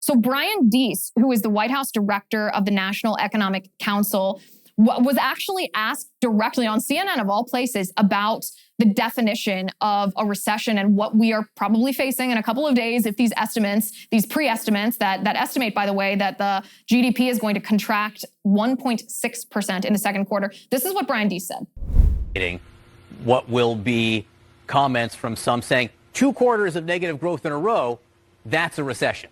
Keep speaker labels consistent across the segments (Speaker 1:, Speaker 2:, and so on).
Speaker 1: So Brian Deese, who is the White House director of the National Economic Council, was actually asked directly on CNN, of all places, about the definition of a recession and what we are probably facing in a couple of days if these estimates, these pre-estimates that estimate, by the way, that the GDP is going to contract 1.6% in the second quarter. This is what Brian Deese said.
Speaker 2: What will be comments from some saying 2 quarters of negative growth in a row, that's a recession.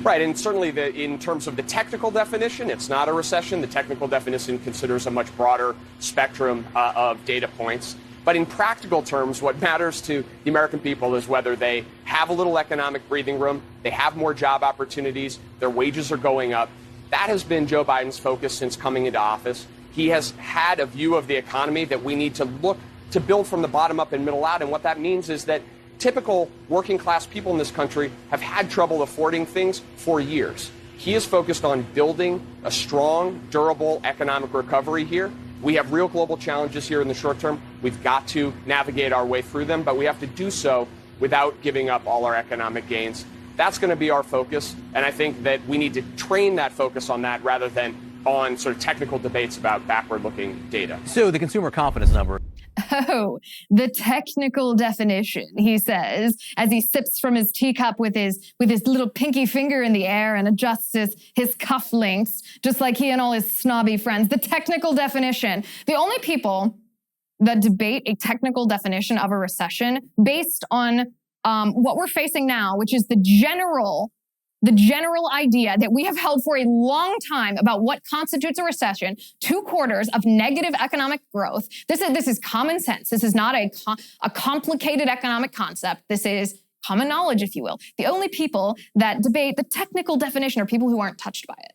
Speaker 3: Right, and certainly in terms of the technical definition, it's not a recession. The technical definition considers a much broader spectrum of data points. But in practical terms, what matters to the American people is whether they have a little economic breathing room, they have more job opportunities, their wages are going up. That has been Joe Biden's focus since coming into office. He has had a view of the economy that we need to look to build from the bottom up and middle out. And what that means is that typical working class people in this country have had trouble affording things for years. He is focused on building a strong, durable economic recovery here. We have real global challenges here in the short term. We've got to navigate our way through them, but we have to do so without giving up all our economic gains. That's going to be our focus, and I think that we need to train that focus on that rather than on sort of technical debates about backward-looking data.
Speaker 2: So the consumer confidence number.
Speaker 1: Oh, the technical definition, he says, as he sips from his teacup with his little pinky finger in the air and adjusts his cufflinks, just like he and all his snobby friends. The technical definition. The only people that debate a technical definition of a recession based on what we're facing now, which is the general idea that we have held for a long time about what constitutes a recession, 2 quarters of negative economic growth. This is common sense. This is not a complicated economic concept. This is common knowledge, if you will. The only people that debate the technical definition are people who aren't touched by it.